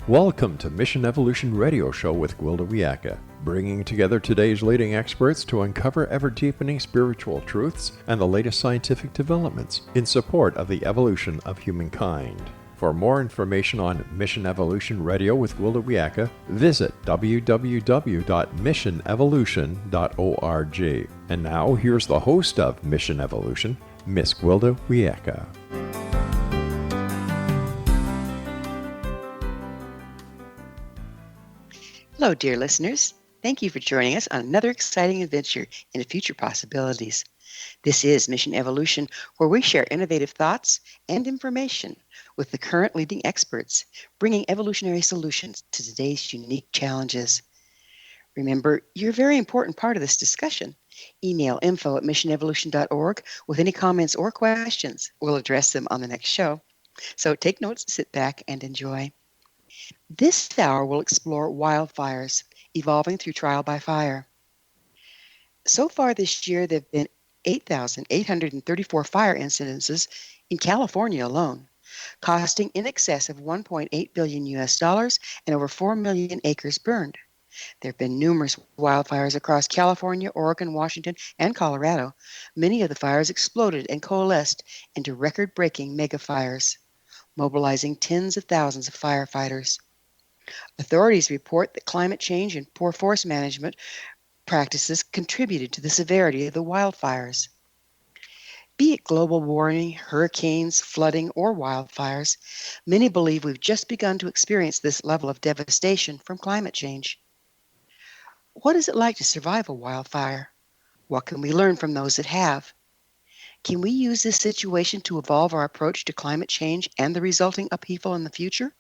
Welcome to Mission Evolution Radio Show with Gwilda Wiyaka, bringing together today's leading experts to uncover ever-deepening spiritual truths and the latest scientific developments in support of the evolution of humankind. For more information on Mission Evolution Radio with Gwilda Wiyaka, visit www.missionevolution.org. And now, here's the host of Mission Evolution, Miss Gwilda Wiyaka. Hello, dear listeners. Thank you for joining us on another exciting adventure into future possibilities. This is Mission Evolution, where we share innovative thoughts and information with the current leading experts, bringing evolutionary solutions to today's unique challenges. Remember, you're a very important part of this discussion. Email info@missionevolution.org with any comments or questions. We'll address them on the next show. So take notes, sit back, and enjoy. This hour will explore wildfires evolving through trial by fire. So far this year, there have been 8,834 fire incidences in California alone, costing in excess of $1.8 billion and over 4 million acres burned. There have been numerous wildfires across California, Oregon, Washington, and Colorado. Many of the fires exploded and coalesced into record-breaking megafires, mobilizing tens of thousands of firefighters. Authorities report that climate change and poor forest management practices contributed to the severity of the wildfires. Be it global warming, hurricanes, flooding, or wildfires, many believe we've just begun to experience this level of devastation from climate change. What is it like to survive a wildfire? What can we learn from those that have? Can we use this situation to evolve our approach to climate change and the resulting upheaval in the future?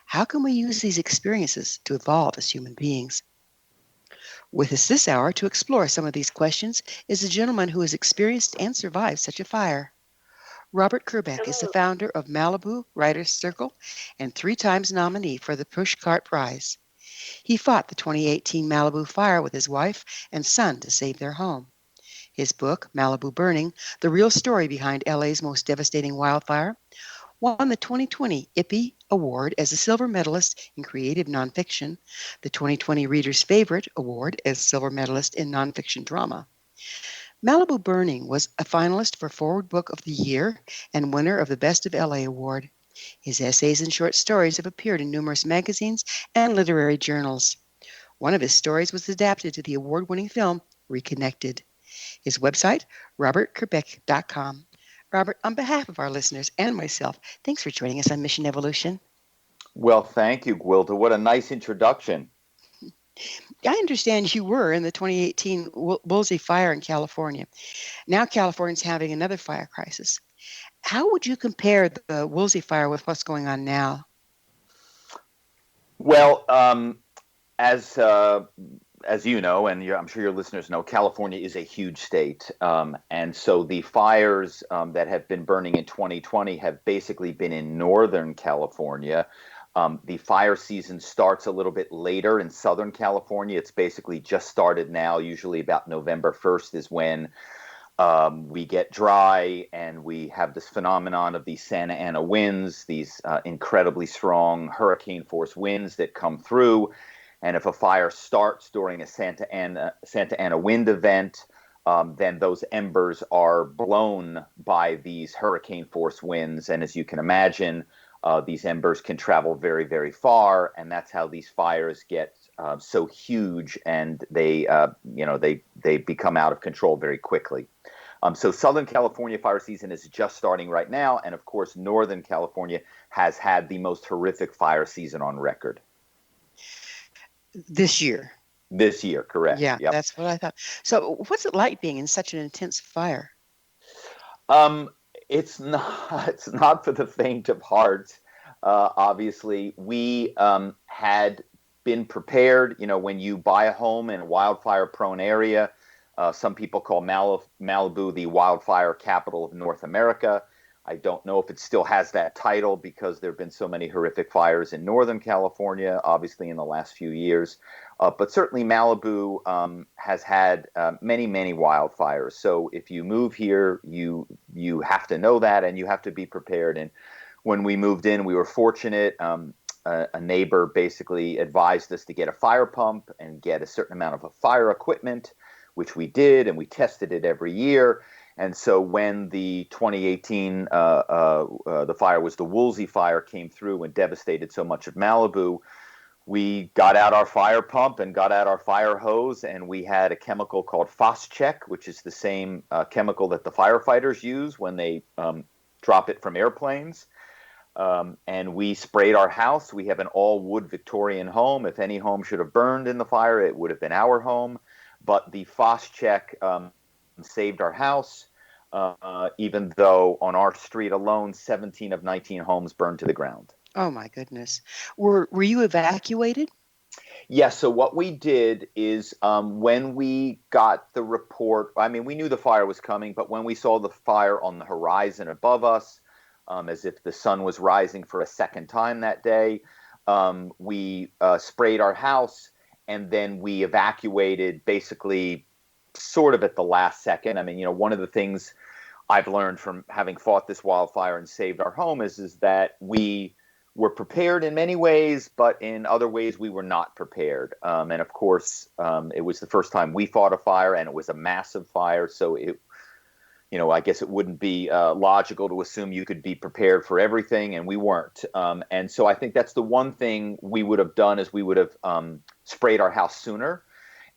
How can we use these experiences to evolve as human beings? With us this hour to explore some of these questions is a gentleman who has experienced and survived such a fire. Robert Kerbeck is the founder of Malibu Writers Circle and 3 times nominee for the Pushcart Prize. He fought the 2018 Malibu Fire with his wife and son to save their home. His book, Malibu Burning, the real story behind LA's most devastating wildfire, won the 2020 IPPY Award as a Silver Medalist in Creative Nonfiction, the 2020 Reader's Favorite Award as Silver Medalist in Nonfiction Drama. Malibu Burning was a finalist for Foreword Book of the Year and winner of the Best of LA Award. His essays and short stories have appeared in numerous magazines and literary journals. One of his stories was adapted to the award-winning film Reconnected. His website, robertkerbeck.com. Robert, on behalf of our listeners and myself, thanks for joining us on Mission Evolution. Well, thank you, Gwilda. What a nice introduction. I understand you were in the 2018 Woolsey Fire in California. Now California's having another fire crisis. How would you compare the Woolsey Fire with what's going on now? Well, as you know, and I'm sure your listeners know, California is a huge state. And so the fires that have been burning in 2020 have basically been in Northern California. The fire season starts a little bit later in Southern California. It's basically just started now. Usually about November 1st is when we get dry and we have this phenomenon of these Santa Ana winds, these incredibly strong hurricane force winds that come through. And if a fire starts during a Santa Ana wind event, then those embers are blown by these hurricane force winds. And as you can imagine, these embers can travel very, very far. And that's how these fires get so huge, and they become out of control very quickly. So Southern California fire season is just starting right now. And of course, Northern California has had the most horrific fire season on record. This year, correct. Yeah, yep. That's what I thought. So what's it like being in such an intense fire? It's not for the faint of heart. Obviously, we had been prepared. You know, when you buy a home in a wildfire-prone area, some people call Malibu the wildfire capital of North America. I don't know if it still has that title because there have been so many horrific fires in Northern California, obviously in the last few years. But certainly Malibu has had many, many wildfires. So if you move here, you have to know that, and you have to be prepared. And when we moved in, we were fortunate. a neighbor basically advised us to get a fire pump and get a certain amount of fire equipment, which we did, and we tested it every year. And so when the 2018, the fire was the Woolsey fire, came through and devastated so much of Malibu, we got out our fire pump and got out our fire hose, and we had a chemical called Phos-Chek, which is the same chemical that the firefighters use when they drop it from airplanes. And we sprayed our house. We have an all-wood Victorian home. If any home should have burned in the fire, it would have been our home. But the Phos-Chek saved our house, even though on our street alone, 17 of 19 homes burned to the ground. Oh my goodness. Were you evacuated? Yes. So what we did is when we got the report, I mean, we knew the fire was coming, but when we saw the fire on the horizon above us, as if the sun was rising for a second time that day, we sprayed our house, and then we evacuated basically sort of at the last second. I mean, you know, one of the things I've learned from having fought this wildfire and saved our home is that we were prepared in many ways, but in other ways we were not prepared. And of course, it was the first time we fought a fire, and it was a massive fire. So it, you know, I guess it wouldn't be logical to assume you could be prepared for everything, and we weren't. And so I think that's the one thing we would have done, is we would have sprayed our house sooner.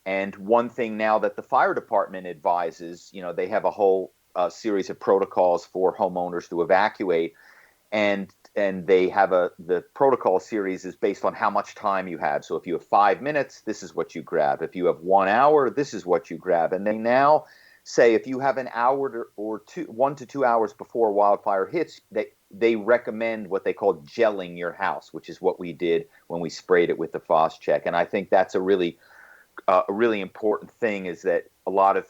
And one thing now that the fire department advises, you know, they have a whole series of protocols for homeowners to evacuate, and they have the protocol series is based on how much time you have. So if you have 5 minutes, this is what you grab. If you have 1 hour, this is what you grab. And they now say if you have an hour or 1 to 2 hours before wildfire hits, they recommend what they call gelling your house, which is what we did when we sprayed it with the Phos-Chek. And I think that's a really important thing, is that a lot of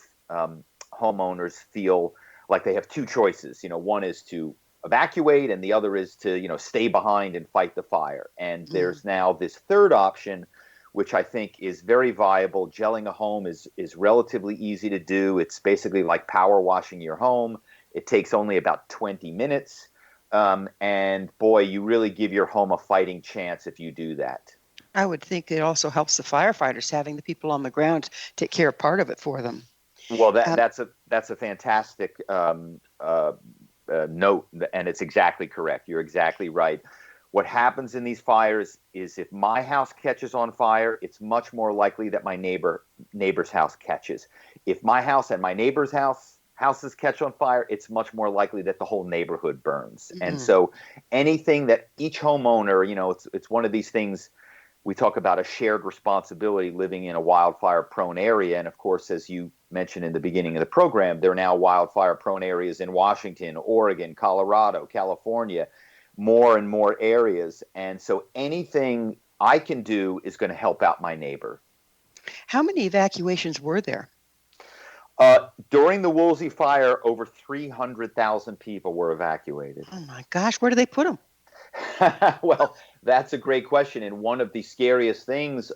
homeowners feel like they have two choices. You know, one is to evacuate, and the other is to, you know, stay behind and fight the fire. And there's now this third option, which I think is very viable. Gelling a home is relatively easy to do. It's basically like power washing your home. It takes only about 20 minutes. And boy, you really give your home a fighting chance if you do that. I would think it also helps the firefighters, having the people on the ground take care of part of it for them. Well, that's a fantastic note, and it's exactly correct. You're exactly right. What happens in these fires is if my house catches on fire, it's much more likely that my neighbor's house catches. If my house and my neighbor's houses catch on fire, it's much more likely that the whole neighborhood burns. Mm-hmm. And so anything that each homeowner, you know, it's one of these things. We talk about a shared responsibility living in a wildfire-prone area. And of course, as you mentioned in the beginning of the program, there are now wildfire-prone areas in Washington, Oregon, Colorado, California, more and more areas. And so anything I can do is going to help out my neighbor. How many evacuations were there? During the Woolsey fire, over 300,000 people were evacuated. Oh my gosh, where do they put them? Well, that's a great question. And one of the scariest things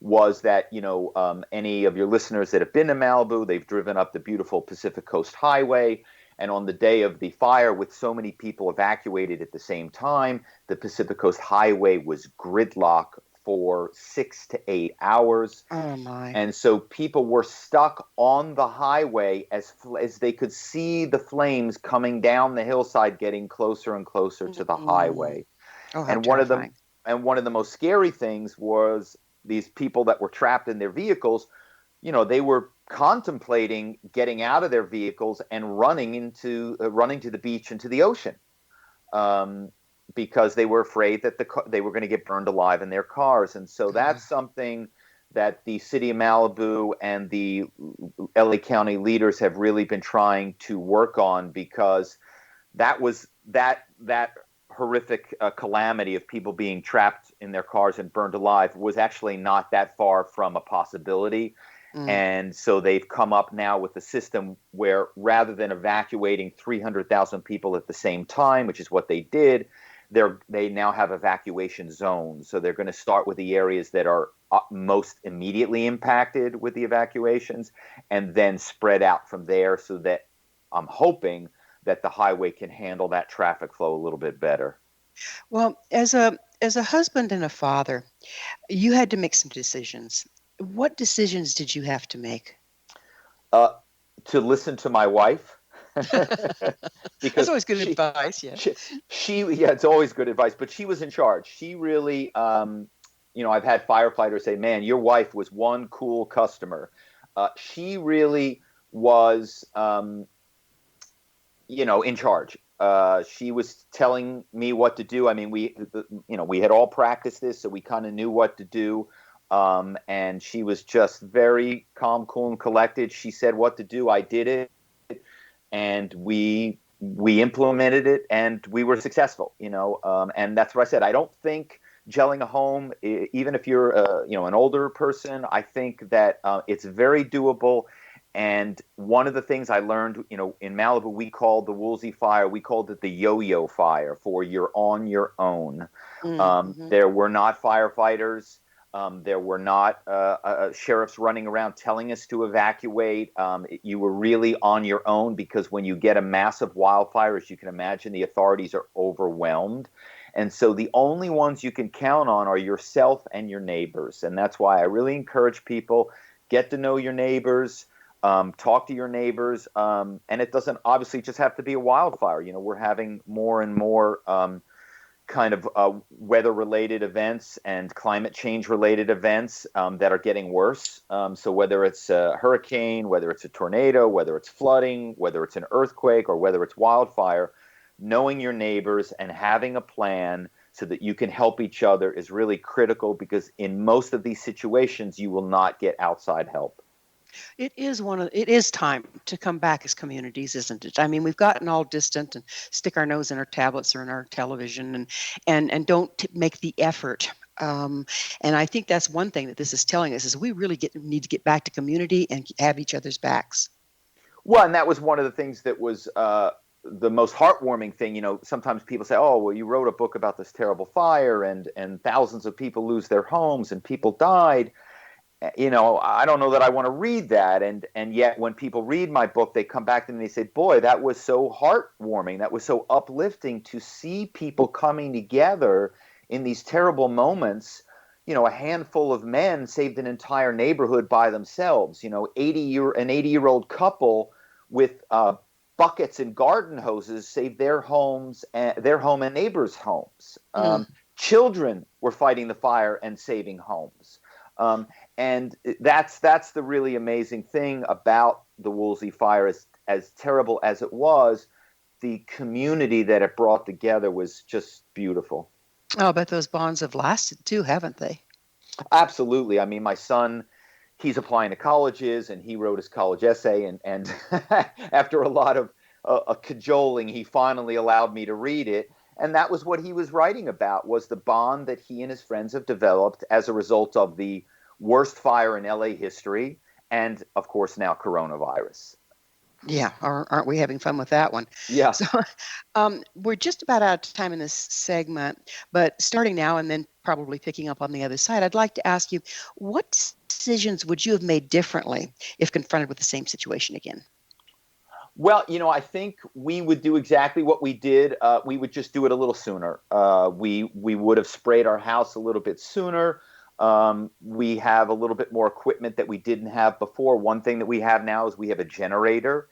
was that, you know, any of your listeners that have been to Malibu, they've driven up the beautiful Pacific Coast Highway. And on the day of the fire, with so many people evacuated at the same time, the Pacific Coast Highway was gridlock for 6 to 8 hours. Oh my. And so people were stuck on the highway as they could see the flames coming down the hillside, getting closer and closer to the highway. Oh, how and terrifying. one of the most scary things was these people that were trapped in their vehicles. You know, they were contemplating getting out of their vehicles and running to the beach and to the ocean. Because they were afraid that they were going to get burned alive in their cars. And so that's something that the city of Malibu and the LA County leaders have really been trying to work on, because that was that horrific calamity of people being trapped in their cars and burned alive was actually not that far from a possibility. And so they've come up now with a system where, rather than evacuating 300,000 people at the same time, which is what they did, they now have evacuation zones. So they're going to start with the areas that are most immediately impacted with the evacuations, and then spread out from there, so that I'm hoping that the highway can handle that traffic flow a little bit better. Well, as a As a husband and a father, you had to make some decisions. What decisions did you have to make? Uh, to listen to my wife, That's because always good advice, yeah. yeah, it's always good advice, but she was in charge. She really, I've had firefighters say, man, your wife was one cool customer. She really was, in charge. She was telling me what to do. I mean, we had all practiced this, so we kind of knew what to do. And she was just very calm, cool, and collected. She said what to do. I did it, and we implemented it, and we were successful. And that's what I said. I don't think gelling a home, even if you're an older person, I think that it's very doable. And one of the things I learned, in Malibu, we called the Woolsey Fire, we called it the yo-yo fire, for you're on your own. Mm-hmm. There were not firefighters. There were not sheriffs running around telling us to evacuate. You were really on your own, because when you get a massive wildfire, as you can imagine, the authorities are overwhelmed. And so the only ones you can count on are yourself and your neighbors. And that's why I really encourage people, get to know your neighbors, talk to your neighbors. And it doesn't obviously just have to be a wildfire. We're having more and more kind of weather-related events and climate change-related events that are getting worse. So whether it's a hurricane, whether it's a tornado, whether it's flooding, whether it's an earthquake, or whether it's wildfire, knowing your neighbors and having a plan so that you can help each other is really critical, because in most of these situations, you will not get outside help. It is time to come back as communities, isn't it? I mean, we've gotten all distant and stick our nose in our tablets or in our television and don't make the effort. And I think that's one thing that this is telling us, is we really need to get back to community and have each other's backs. Well, and that was one of the things that was the most heartwarming thing. Sometimes people say, oh, well, you wrote a book about this terrible fire and thousands of people lose their homes and people died. I don't know that I want to read that. And yet when people read my book, they come back to me and they say, boy, that was so heartwarming. That was so uplifting to see people coming together in these terrible moments. A handful of men saved an entire neighborhood by themselves. An 80-year-old couple with buckets and garden hoses saved their home and neighbors' homes. Children were fighting the fire and saving homes. And that's the really amazing thing about the Woolsey Fire. As terrible as it was, the community that it brought together was just beautiful. Oh, but those bonds have lasted too, haven't they? Absolutely. I mean, my son, he's applying to colleges, and he wrote his college essay. And after a lot of cajoling, he finally allowed me to read it. And that was what he was writing about, was the bond that he and his friends have developed as a result of the worst fire in LA history, and of course now coronavirus. Yeah, aren't we having fun with that one? Yeah. So we're just about out of time in this segment, but starting now and then probably picking up on the other side, I'd like to ask you, what decisions would you have made differently if confronted with the same situation again? Well, I think we would do exactly what we did. We would just do it a little sooner. We would have sprayed our house a little bit sooner. We have a little bit more equipment that we didn't have before. One thing that we have now is we have a generator,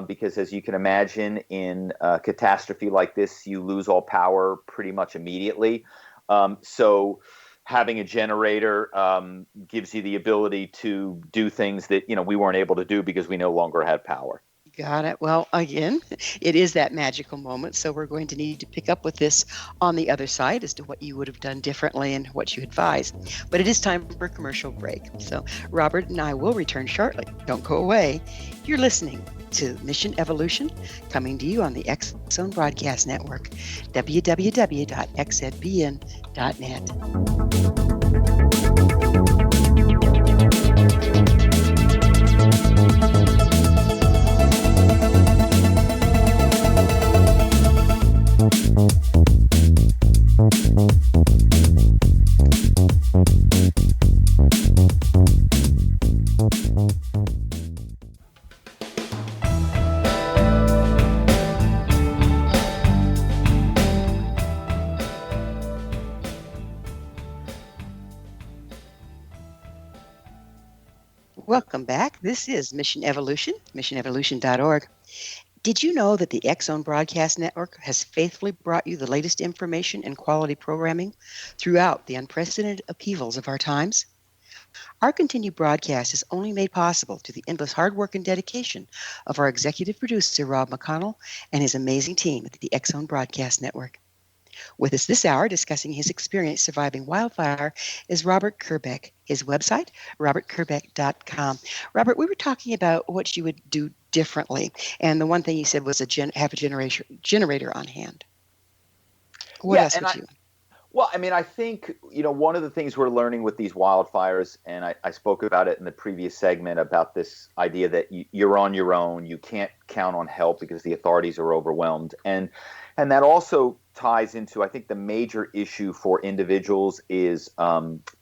because as you can imagine, in a catastrophe like this, you lose all power pretty much immediately. So having a generator gives you the ability to do things that, we weren't able to do because we no longer had power. Got it. Well, again, it is that magical moment. So we're going to need to pick up with this on the other side as to what you would have done differently and what you advise. But it is time for a commercial break. So Robert and I will return shortly. Don't go away. You're listening to Mission Evolution, coming to you on the X Zone Broadcast Network, www.xzbn.net. Welcome back. This is Mission Evolution, missionevolution.org. Did you know that the X-Zone Broadcast Network has faithfully brought you the latest information and quality programming throughout the unprecedented upheavals of our times? Our continued broadcast is only made possible through the endless hard work and dedication of our executive producer, Rob McConnell, and his amazing team at the X-Zone Broadcast Network. With us this hour discussing his experience surviving wildfire is Robert Kerbeck. His website, robertkerbeck.com. Robert, we were talking about what you would do differently, and the one thing you said was have a generator on hand. What else would you? Well, I mean, I think, one of the things we're learning with these wildfires, and I spoke about it in the previous segment about this idea that you're on your own, you can't count on help because the authorities are overwhelmed. And that also ties into, I think, the major issue for individuals is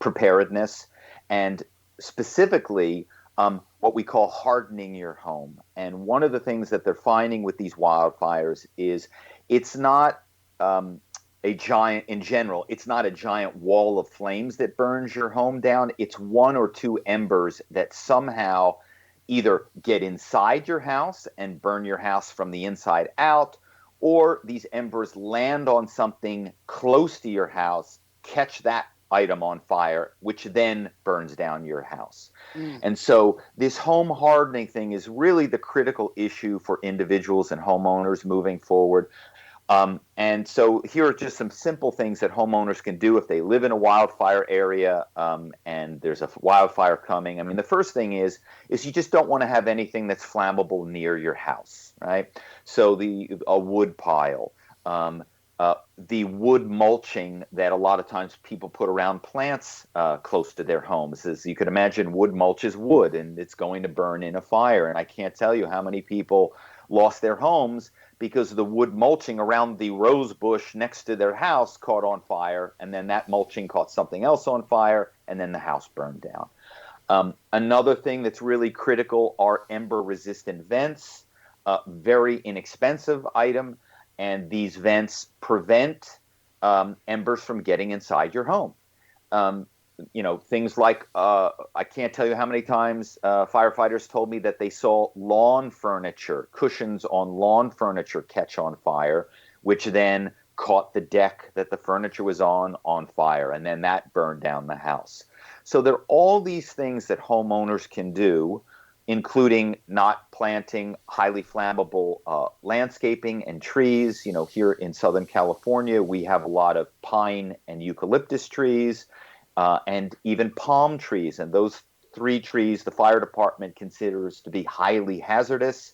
preparedness, and specifically what we call hardening your home. And one of the things that they're finding with these wildfires is it's not it's not a giant wall of flames that burns your home down. It's one or two embers that somehow either get inside your house and burn your house from the inside out, or these embers land on something close to your house, catch that item on fire, which then burns down your house. And so this home hardening thing is really the critical issue for individuals and homeowners moving forward. And so here are just some simple things that homeowners can do if they live in a wildfire area and there's a wildfire coming. I mean, the first thing is you just don't want to have anything that's flammable near your house, right? So a wood pile, the wood mulching that a lot of times people put around plants close to their homes. As you can imagine, wood mulch is wood, and it's going to burn in a fire. And I can't tell you how many people lost their homes because the wood mulching around the rose bush next to their house caught on fire, and then that mulching caught something else on fire, and then the house burned down. Another thing that's really critical are ember-resistant vents, very inexpensive item, and these vents prevent embers from getting inside your home. Things like, I can't tell you how many times firefighters told me that they saw lawn furniture, cushions on lawn furniture catch on fire, which then caught the deck that the furniture was on fire, and then that burned down the house. So there are all these things that homeowners can do, including not planting highly flammable landscaping and trees. Here in Southern California, we have a lot of pine and eucalyptus trees. And even palm trees. And those three trees the fire department considers to be highly hazardous.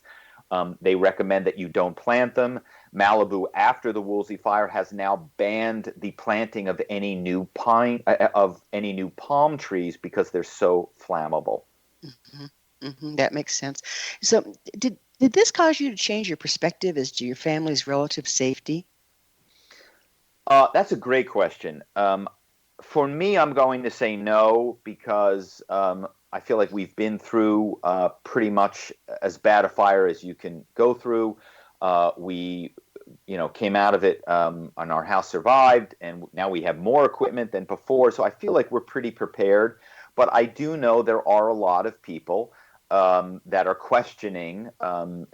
They recommend that you don't plant them. Malibu, after the Woolsey fire, has now banned the planting of any new palm trees because they're so flammable. That makes sense. So did this cause you to change your perspective as to your family's relative safety? That's a great question. For me, I'm going to say no because I feel like we've been through pretty much as bad a fire as you can go through. We came out of it and our house survived, and now we have more equipment than before. So I feel like we're pretty prepared. But I do know there are a lot of people that are questioning,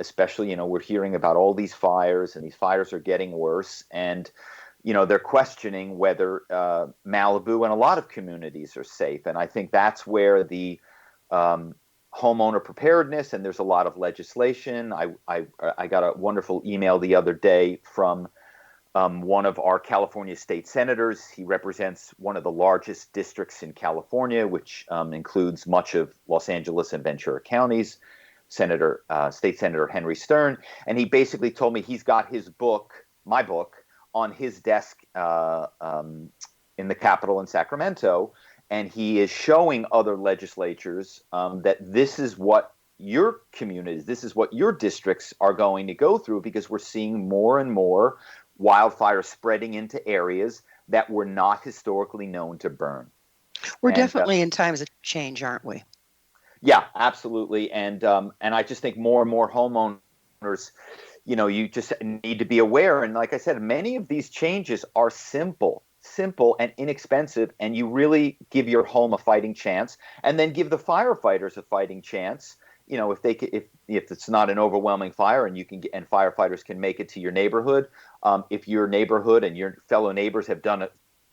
especially, we're hearing about all these fires, and these fires are getting worse. And they're questioning whether Malibu and a lot of communities are safe. And I think that's where the homeowner preparedness, and there's a lot of legislation. I got a wonderful email the other day from one of our California state senators. He represents one of the largest districts in California, which includes much of Los Angeles and Ventura counties, State Senator Henry Stern. And he basically told me he's got my book, on his desk in the Capitol in Sacramento, and he is showing other legislatures that this is what your communities, this is what your districts are going to go through, because we're seeing more and more wildfires spreading into areas that were not historically known to burn. We're definitely in times of change, aren't we? Yeah, absolutely. And I just think more and more homeowners, you just need to be aware. And like I said, many of these changes are simple simple and inexpensive, and you really give your home a fighting chance, and then give the firefighters a fighting chance. If they if it's not an overwhelming fire, and and firefighters can make it to your neighborhood, if your neighborhood and your fellow neighbors have done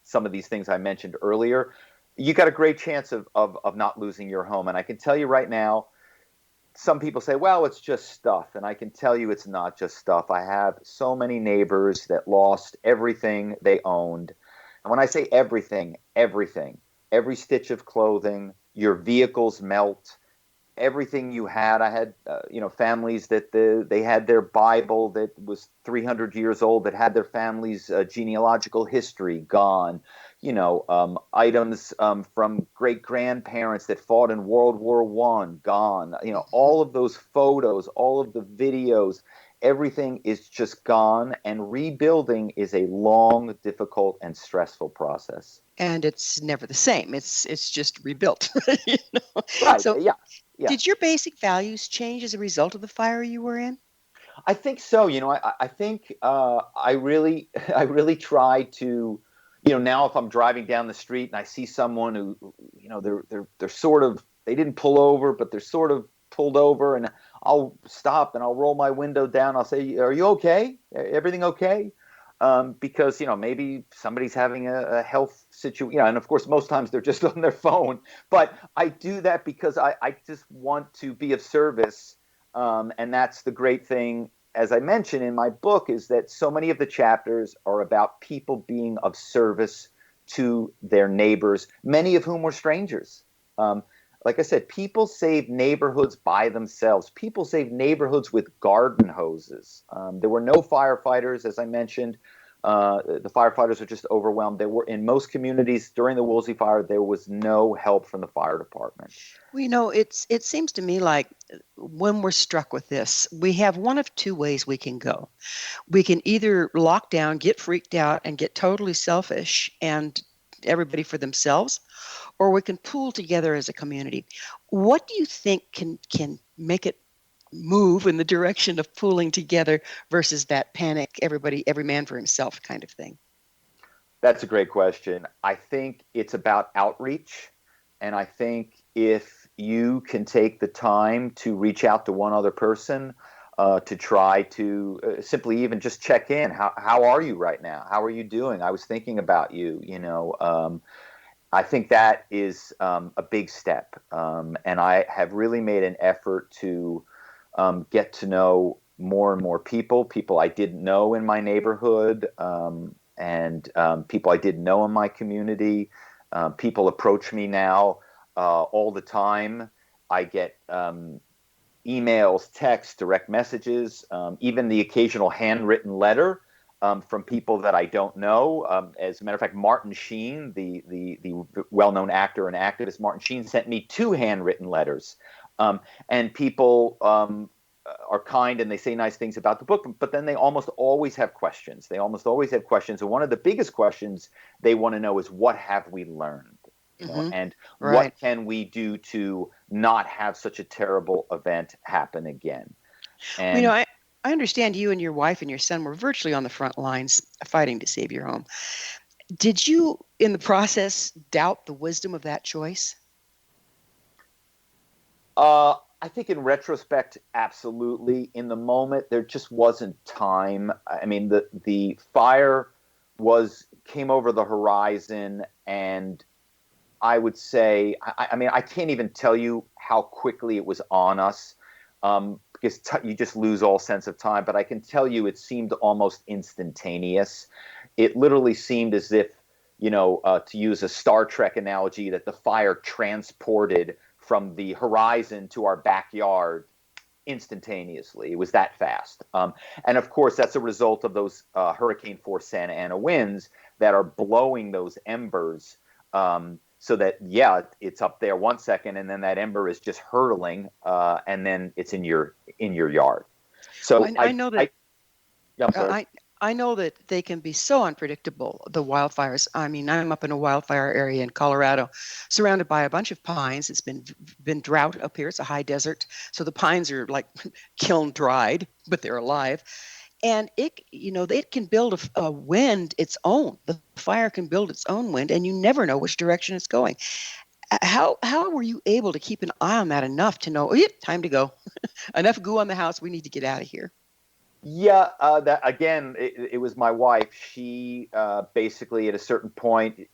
some of these things I mentioned earlier, you got a great chance of not losing your home. And I can tell you right now, some people say, well, it's just stuff. And I can tell you it's not just stuff. I have so many neighbors that lost everything they owned. And when I say everything, every stitch of clothing, your vehicles melt, everything you had. I had, families that they had their Bible that was 300 years old, that had their family's genealogical history gone. Items from great grandparents that fought in World War I gone. All of those photos, all of the videos, everything is just gone. And rebuilding is a long, difficult, and stressful process. And it's never the same. It's just rebuilt. Right. So, Yeah. did your basic values change as a result of the fire you were in? I think so. I think I really try to, now if I'm driving down the street and I see someone who, they're sort of, they didn't pull over, but they're sort of pulled over, and I'll stop and I'll roll my window down. I'll say, "Are you okay? Everything okay?" Because maybe somebody's having a health situation, and of course most times they're just on their phone. But I do that because I just want to be of service, and that's the great thing, as I mentioned in my book, is that so many of the chapters are about people being of service to their neighbors, many of whom were strangers. Like I said, people saved neighborhoods by themselves. People saved neighborhoods with garden hoses. There were no firefighters, as I mentioned. The firefighters are just overwhelmed. There were, in most communities during the Woolsey fire, there was no help from the fire department. Well, it seems to me like when we're struck with this, we have one of two ways we can go. We can either lock down, get freaked out, and get totally selfish and everybody for themselves, or we can pool together as a community. What do you think can make it move in the direction of pooling together versus that panic, every man for himself kind of thing? That's a great question. I think it's about outreach. And I think if you can take the time to reach out to one other person, to try to simply even just check in. How are you right now? How are you doing? I was thinking about you, I think that is a big step. And I have really made an effort to get to know more and more people I didn't know in my neighborhood, and people I didn't know in my community. People approach me now all the time. I get emails, texts, direct messages, even the occasional handwritten letter from people that I don't know. As a matter of fact, Martin Sheen, the well-known actor and activist Martin Sheen, sent me 2 handwritten letters. And people are kind and they say nice things about the book, but then they almost always have questions. And one of the biggest questions they want to know is, what have we learned? And Right. What can we do to not have such a terrible event happen again? And I understand you and your wife and your son were virtually on the front lines fighting to save your home. Did you, in the process, doubt the wisdom of that choice? I think in retrospect, absolutely. In the moment, there just wasn't time. I mean, the fire came over the horizon, and I would say, I can't even tell you how quickly it was on us, because you just lose all sense of time. But I can tell you it seemed almost instantaneous. It literally seemed as if, to use a Star Trek analogy, that the fire transported from the horizon to our backyard instantaneously. It was that fast. And of course, that's a result of those Hurricane Force Santa Ana winds that are blowing those embers, so that, it's up there 1 second, and then that ember is just hurtling, and then it's in your yard. So I know that. I'm sorry. I know that they can be so unpredictable, the wildfires. I mean, I'm up in a wildfire area in Colorado, surrounded by a bunch of pines. It's been drought up here. It's a high desert. So the pines are like kiln dried, but they're alive. And it can build a wind its own. The fire can build its own wind, and you never know which direction it's going. How were you able to keep an eye on that enough to know, time to go? Enough goo on the house. We need to get out of here. Yeah, that again, it was my wife. She basically at a certain point,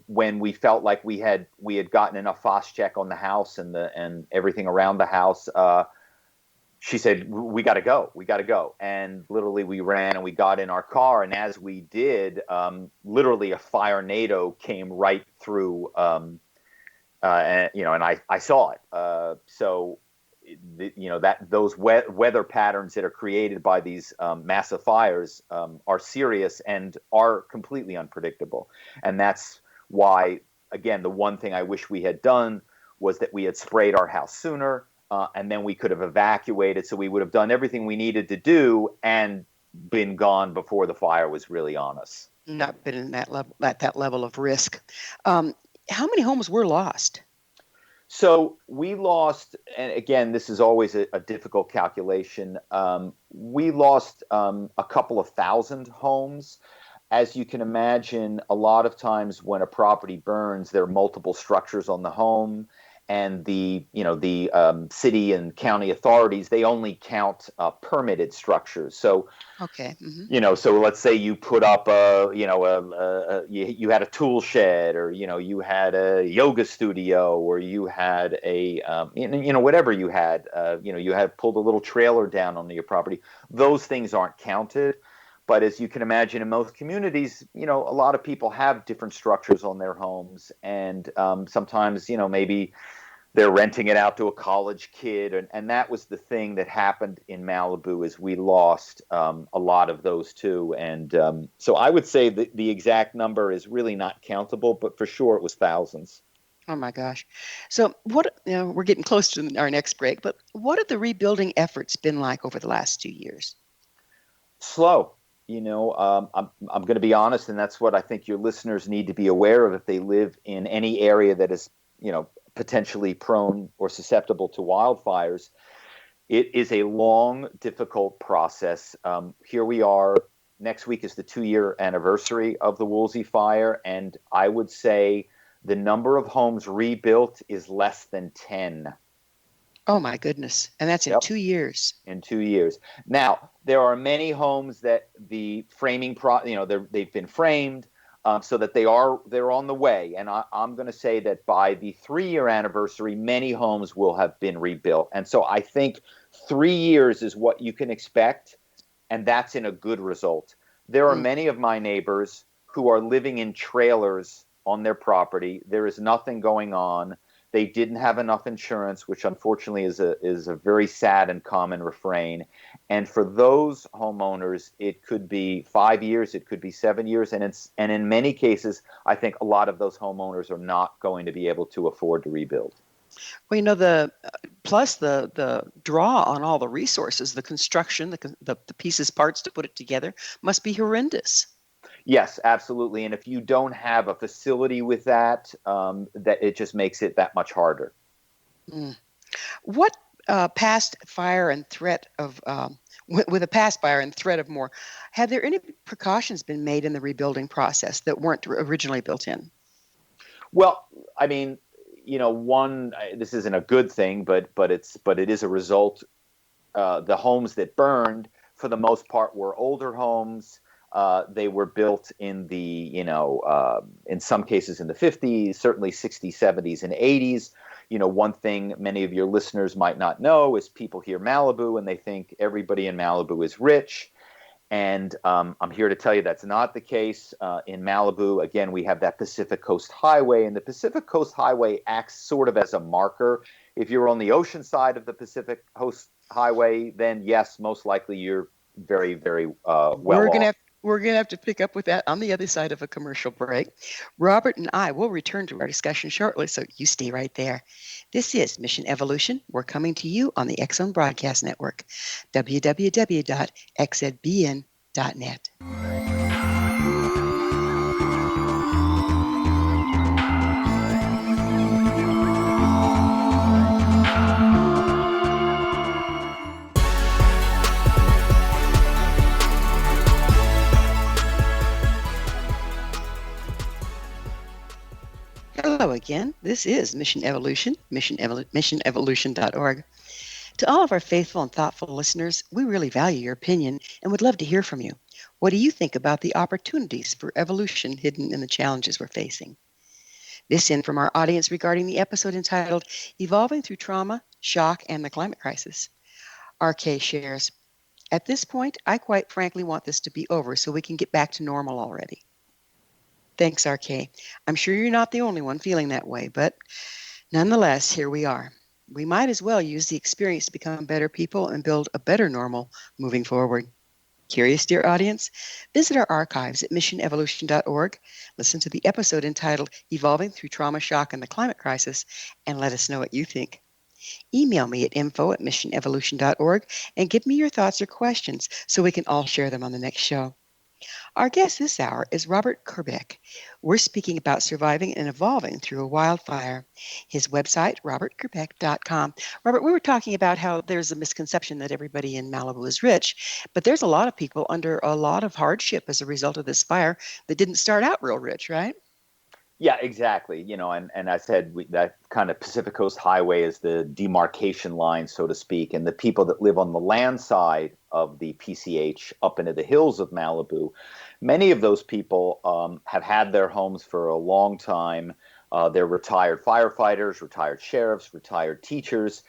when we felt like we had gotten enough Phos-Chek on the house and everything around the house, she said, we got to go. And literally we ran and we got in our car. And as we did, literally a fire NATO came right through, and I saw it. So, those weather patterns that are created by these massive fires are serious and are completely unpredictable. And that's why, again, the one thing I wish we had done was that we had sprayed our house sooner. And then we could have evacuated, so we would have done everything we needed to do and been gone before the fire was really on us. Not been in that level, at that level of risk. How many homes were lost? So we lost, and again, this is always a difficult calculation. We lost a couple of thousand homes. As you can imagine, a lot of times when a property burns, there are multiple structures on the home. And the city and county authorities, they only count permitted structures. So, okay. Mm-hmm. So let's say you put up you had a tool shed, or you had a yoga studio, or you had a whatever you had, you had pulled a little trailer down onto your property. Those things aren't counted. But as you can imagine, in most communities, a lot of people have different structures on their homes, and sometimes, maybe they're renting it out to a college kid, and that was the thing that happened in Malibu, is we lost a lot of those too. And so I would say that the exact number is really not countable, but for sure it was thousands. Oh my gosh! So we're getting close to our next break, but what have the rebuilding efforts been like over the last 2 years? Slow. I'm going to be honest, and that's what I think your listeners need to be aware of if they live in any area that is, potentially prone or susceptible to wildfires. It is a long, difficult process. Here we are. Next week is the 2-year anniversary of the Woolsey fire, and I would say the number of homes rebuilt is less than 10. Oh my goodness. And that's in 2 years. In 2 years. Now, there are many homes that the framing they've been framed so that they're on the way. And I'm going to say that by the 3-year anniversary, many homes will have been rebuilt. And so I think 3 years is what you can expect, and that's in a good result. There are many of my neighbors who are living in trailers on their property. There is nothing going on. They didn't have enough insurance, which unfortunately is a very sad and common refrain. And for those homeowners, it could be 5 years, it could be 7 years, and in many cases, I think a lot of those homeowners are not going to be able to afford to rebuild. Well, the draw on all the resources, the construction, the pieces, parts to put it together must be horrendous. Yes, absolutely. And if you don't have a facility with that it just makes it that much harder. What past fire and threat of with a past fire and threat of more, have there any precautions been made in the rebuilding process that weren't originally built in? Well, I mean, this isn't a good thing, but it is a result. The homes that burned, for the most part, were older homes. They were built in the, in some cases in the 50s, certainly 60s, 70s, and 80s. One thing many of your listeners might not know is people hear Malibu and they think everybody in Malibu is rich. And I'm here to tell you that's not the case. In Malibu, again, we have that Pacific Coast Highway, and the Pacific Coast Highway acts sort of as a marker. If you're on the ocean side of the Pacific Coast Highway, then yes, most likely you're very, very well off. We're going to have to pick up with that on the other side of a commercial break. Robert and I will return to our discussion shortly, so you stay right there. This is Mission Evolution. We're coming to you on the X-Zone Broadcast Network, www.xzbn.net. again, this is Mission Evolution, missionevolution.org. To all of our faithful and thoughtful listeners, we really value your opinion and would love to hear from you. What do you think about the opportunities for evolution hidden in the challenges we're facing? This in from our audience regarding the episode entitled Evolving Through Trauma, Shock, and the Climate Crisis. RK shares, "At this point, I quite frankly want this to be over so we can get back to normal already." Thanks, RK. I'm sure you're not the only one feeling that way, but nonetheless, here we are. We might as well use the experience to become better people and build a better normal moving forward. Curious, dear audience? Visit our archives at missionevolution.org, listen to the episode entitled Evolving Through Trauma, Shock, and the Climate Crisis, and let us know what you think. Email me at info@missionevolution.org and give me your thoughts or questions so we can all share them on the next show. Our guest this hour is Robert Kerbeck. We're speaking about surviving and evolving through a wildfire. His website, robertkerbeck.com. Robert, we were talking about how there's a misconception that everybody in Malibu is rich, but there's a lot of people under a lot of hardship as a result of this fire that didn't start out real rich, right? Yeah, exactly. And I said that kind of Pacific Coast Highway is the demarcation line, so to speak. And the people that live on the land side of the PCH up into the hills of Malibu, many of those people have had their homes for a long time. They're retired firefighters, retired sheriffs, retired teachers.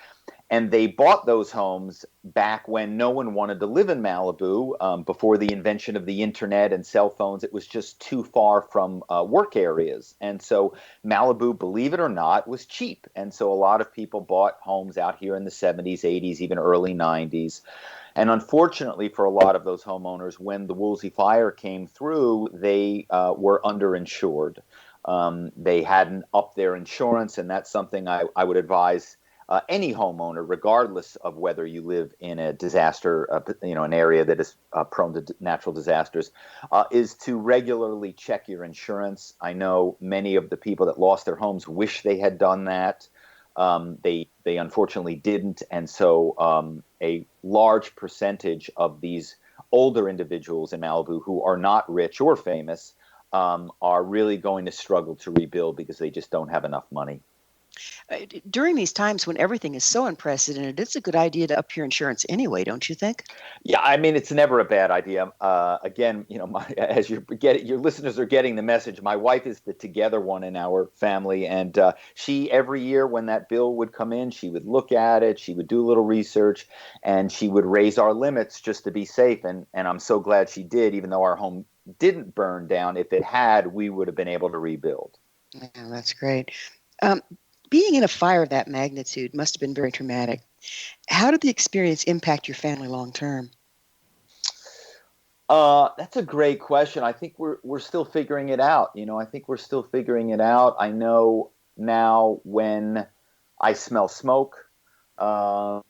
And they bought those homes back when no one wanted to live in Malibu, before the invention of the internet and cell phones. It was just too far from work areas. And so Malibu, believe it or not, was cheap. And so a lot of people bought homes out here in the 70s, 80s, even early 90s. And unfortunately for a lot of those homeowners, when the Woolsey fire came through, they were underinsured. They hadn't upped their insurance, and that's something I would advise any homeowner, regardless of whether you live in a disaster, an area that is prone to natural disasters, is to regularly check your insurance. I know many of the people that lost their homes wish they had done that. They unfortunately didn't, and so a large percentage of these older individuals in Malibu who are not rich or famous are really going to struggle to rebuild because they just don't have enough money. During these times when everything is so unprecedented, it's a good idea to up your insurance anyway, don't you think? Yeah, I mean, it's never a bad idea. Again, as your listeners are getting the message, my wife is the together one in our family, and she, every year when that bill would come in, she would look at it, she would do a little research, and she would raise our limits just to be safe. And I'm so glad she did, even though our home didn't burn down. If it had, we would have been able to rebuild. Yeah, that's great. Being in a fire of that magnitude must have been very traumatic. How did the experience impact your family long term? That's a great question. I think we're still figuring it out. I think we're still figuring it out. I know now when I smell smoke, I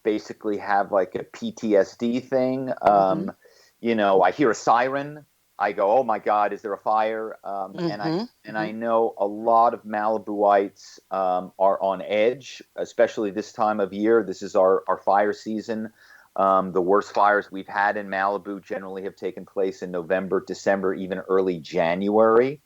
basically have like a PTSD thing. I hear a siren. I go, oh my God, is there a fire? And I know a lot of Malibuites are on edge, especially this time of year. This is our fire season. The worst fires we've had in Malibu generally have taken place in November, December, even early January.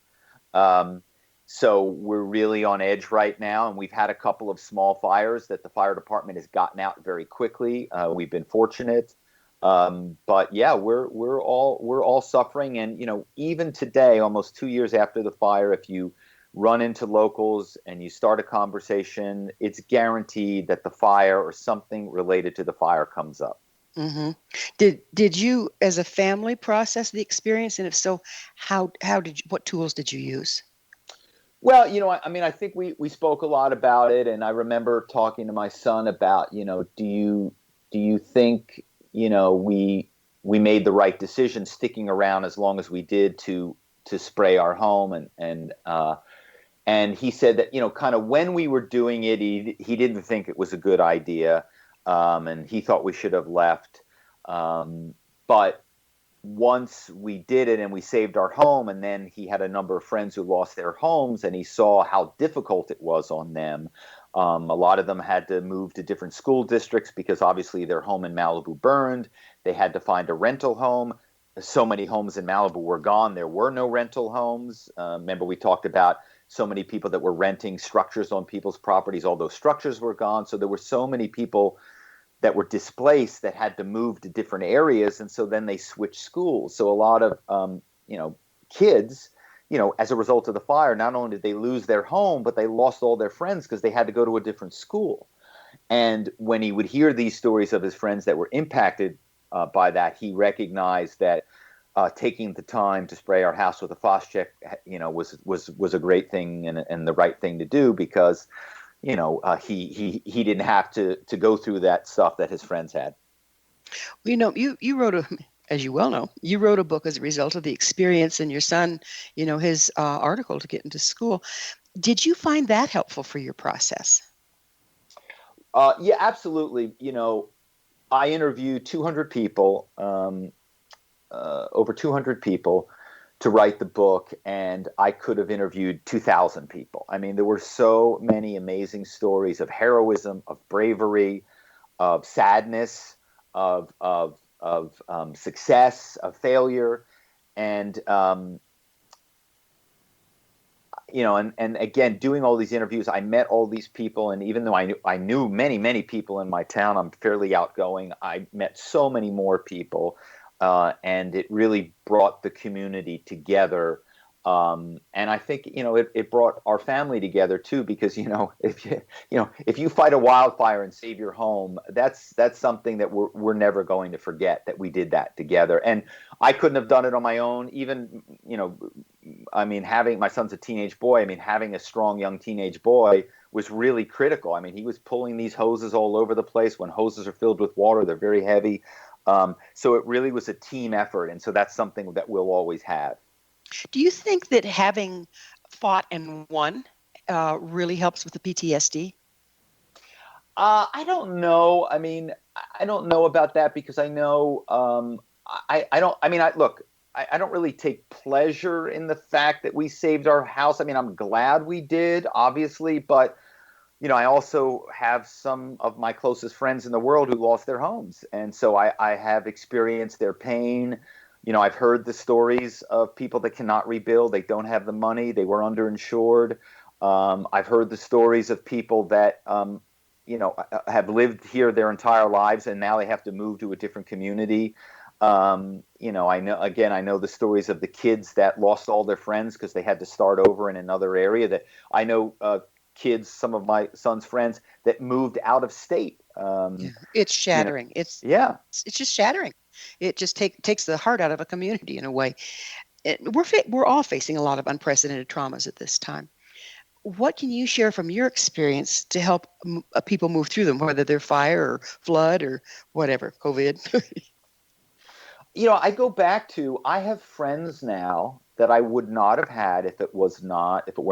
So we're really on edge right now, and we've had a couple of small fires that the fire department has gotten out very quickly. We've been fortunate. But yeah, we're all suffering. And, even today, almost 2 years after the fire, if you run into locals and you start a conversation, it's guaranteed that the fire or something related to the fire comes up. Mm-hmm. Did you, as a family, process the experience? And if so, what tools did you use? Well, I think we spoke a lot about it, and I remember talking to my son about, do you think we made the right decision sticking around as long as we did to spray our home, and he said that kind of when we were doing it, he didn't think it was a good idea, and he thought we should have left, but once we did it and we saved our home, and then he had a number of friends who lost their homes, and he saw how difficult it was on them. A lot of them had to move to different school districts because obviously their home in Malibu burned. They had to find a rental home. so many homes in Malibu were gone. There were no rental homes. Remember, we talked about so many people that were renting structures on people's properties. All those structures were gone. So there were so many people that were displaced that had to move to different areas. And so then they switched schools. So a lot of, kids, as a result of the fire, not only did they lose their home, but they lost all their friends because they had to go to a different school. And when he would hear these stories of his friends that were impacted by that, he recognized that taking the time to spray our house with a Phosgene, was a great thing and the right thing to do because, he didn't have to go through that stuff that his friends had. You wrote as you well know, you wrote a book as a result of the experience and your son, his article to get into school. Did you find that helpful for your process? Yeah, absolutely. I interviewed 200 people, over 200 people to write the book, and I could have interviewed 2,000 people. I mean, there were so many amazing stories of heroism, of bravery, of sadness, of success, of failure, and and again, doing all these interviews, I met all these people, and even though I knew many people in my town, I'm fairly outgoing. I met so many more people, and it really brought the community together. And I think it brought our family together too, because if you fight a wildfire and save your home, that's something that we're never going to forget, that we did that together. And I couldn't have done it on my own. Even having my son's a teenage boy. I mean, having a strong young teenage boy was really critical. I mean, he was pulling these hoses all over the place. When hoses are filled with water, they're very heavy. So it really was a team effort, and so that's something that we'll always have. Do you think that having fought and won really helps with the PTSD? I don't know. I mean, I don't know about that because I know I don't. I mean, I don't really take pleasure in the fact that we saved our house. I mean, I'm glad we did, obviously, but I also have some of my closest friends in the world who lost their homes, and so I have experienced their pain. I've heard the stories of people that cannot rebuild. They don't have the money. They were underinsured. I've heard the stories of people that, have lived here their entire lives and now they have to move to a different community. I know the stories of the kids that lost all their friends because they had to start over in another area. That I know kids, some of my son's friends that moved out of state. It's shattering. It's just shattering. It just takes the heart out of a community in a way. We're all facing a lot of unprecedented traumas at this time. What can you share from your experience to help people move through them, whether they're fire or flood or whatever, COVID? I go back to, I have friends now that I would not have had if it were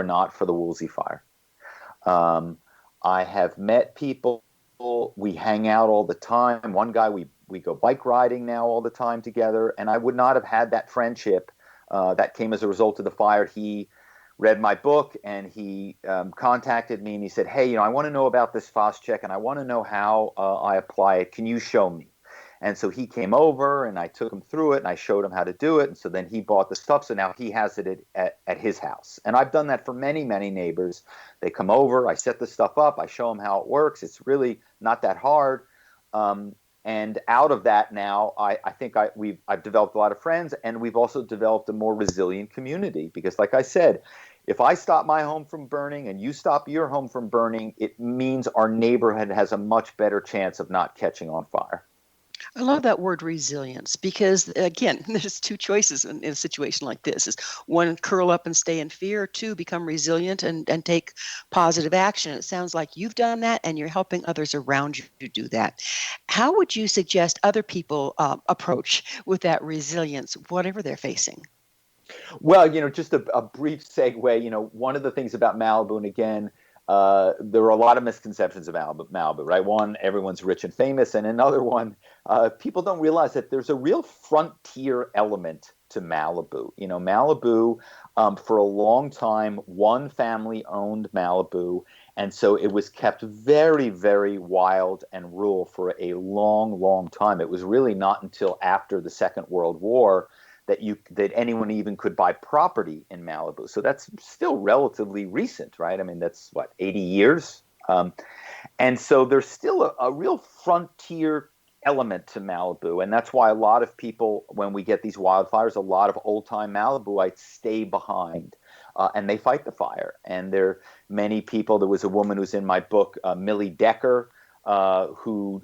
not for the Woolsey fire. I have met people. We hang out all the time. One guy, we go bike riding now all the time together, and I would not have had that friendship that came as a result of the fire. He read my book and he contacted me and he said, "Hey, I want to know about this Phosgene and I want to know how I apply it. Can you show me?" And so he came over and I took him through it and I showed him how to do it. And so then he bought the stuff. So now he has it at his house. And I've done that for many, many neighbors. They come over, I set the stuff up, I show them how it works. It's really not that hard. And out of that now, I think I've developed a lot of friends, and we've also developed a more resilient community. Because like I said, if I stop my home from burning and you stop your home from burning, it means our neighborhood has a much better chance of not catching on fire. I love that word resilience because, again, there's two choices in a situation like this. Is one, curl up and stay in fear. Two, become resilient and take positive action. It sounds like you've done that and you're helping others around you to do that. How would you suggest other people approach with that resilience, whatever they're facing? Well, just a brief segue, one of the things about Malibu, and again, there are a lot of misconceptions about Malibu, right? One, everyone's rich and famous, and another one, people don't realize that there's a real frontier element to Malibu. Malibu, for a long time, one family owned Malibu, And so it was kept very, very wild and rural for a long, long time. It was really not until after the Second World War that anyone even could buy property in Malibu. So that's still relatively recent, right? I mean, that's what, 80 years? And so there's still a real frontier element to Malibu. And that's why a lot of people, when we get these wildfires, a lot of old-time Malibuites stay behind and they fight the fire. And there are many people. There was a woman who's in my book, Millie Decker, who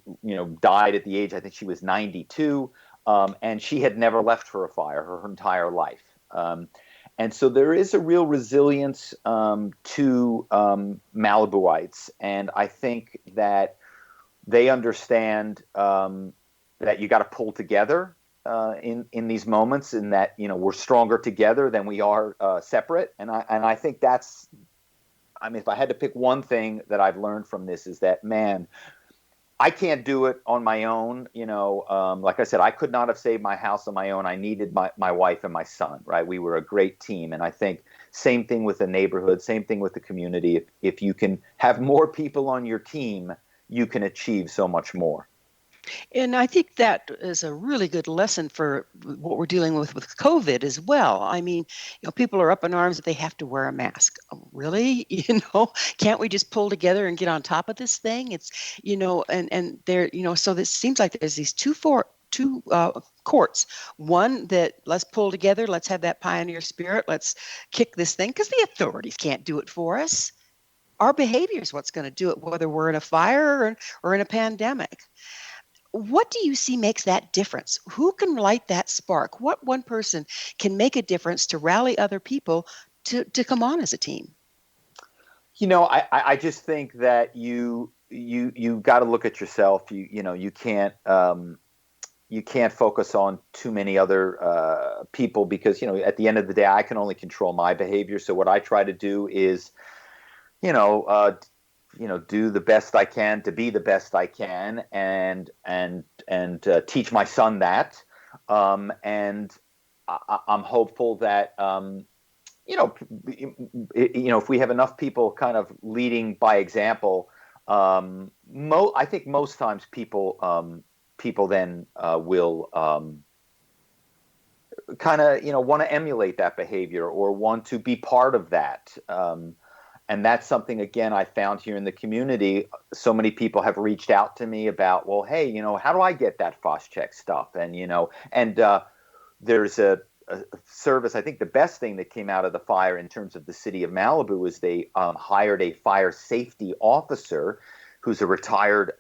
died at the age, I think she was 92, and she had never left for a fire her entire life. And so there is a real resilience to Malibuites, and I think that they understand that you got to pull together in these moments, and that we're stronger together than we are separate. And I think that's, I mean, if I had to pick one thing that I've learned from this, is that, man, I can't do it on my own. Like I said, I could not have saved my house on my own. I needed my wife and my son, right? We were a great team. And I think same thing with the neighborhood, same thing with the community. If you can have more people on your team, you can achieve so much more. And I think that is a really good lesson for what we're dealing with COVID as well. I mean, people are up in arms that they have to wear a mask. Really? Can't we just pull together and get on top of this thing? It's, and there, so this seems like there's these two courts. One that let's pull together, let's have that pioneer spirit, let's kick this thing, because the authorities can't do it for us. Our behavior is what's going to do it, whether we're in a fire or in a pandemic. What do you see makes that difference? Who can light that spark? What one person can make a difference to rally other people to come on as a team? I just think that you got to look at yourself. You can't focus on too many other people, because at the end of the day, I can only control my behavior. So what I try to do is do the best I can to be the best I can, and teach my son that. And I'm hopeful that if we have enough people kind of leading by example, I think most times people then will kind of want to emulate that behavior or want to be part of that. And that's something, again, I found here in the community. So many people have reached out to me about, well, hey, how do I get that FOSCHEC stuff? And, there's a service. I think the best thing that came out of the fire in terms of the city of Malibu is they hired a fire safety officer who's a retired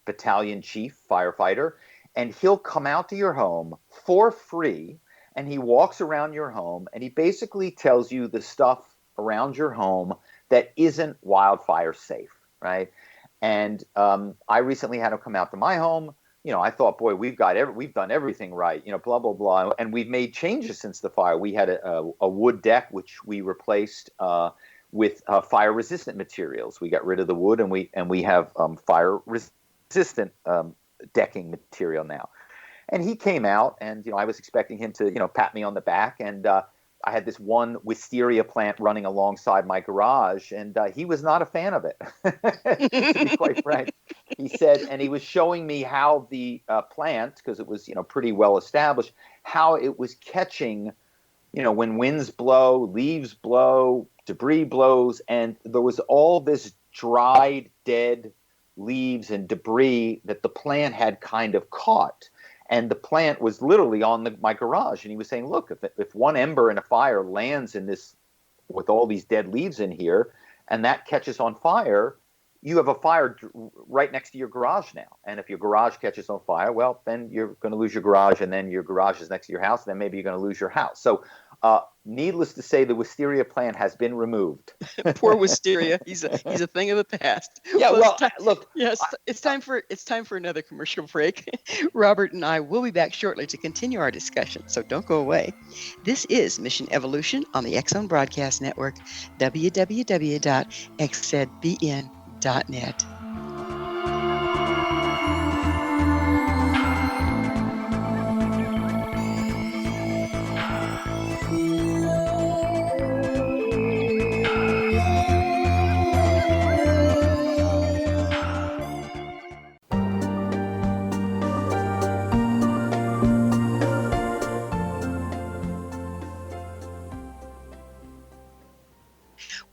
battalion chief firefighter. And he'll come out to your home for free, and he walks around your home, and he basically tells you the stuff around your home that isn't wildfire safe, right? And I recently had him come out to my home. I thought, boy, we've done everything right, blah, blah, blah. And we've made changes since the fire. We had a wood deck, which we replaced with fire-resistant materials. We got rid of the wood, and we have fire-resistant decking material now. And he came out, and I was expecting him to pat me on the back, and I had this one wisteria plant running alongside my garage, and he was not a fan of it, to be quite frank. He said, and he was showing me how the plant, because it was pretty well established, how it was catching, when winds blow, leaves blow, debris blows, and there was all this dried, dead leaves and debris that the plant had kind of caught. And the plant was literally on my garage. And he was saying, look, if one ember in a fire lands in this, with all these dead leaves in here, and that catches on fire, you have a fire right next to your garage now. And if your garage catches on fire, well, then you're going to lose your garage, and then your garage is next to your house, and then maybe you're going to lose your house. So needless to say, the wisteria plant has been removed. Poor wisteria. He's a thing of the past. Yeah, look. Yes, it's time for another commercial break. Robert and I will be back shortly to continue our discussion, so don't go away. This is Mission Evolution on the X-Zone Broadcast Network, www.xzbn.net.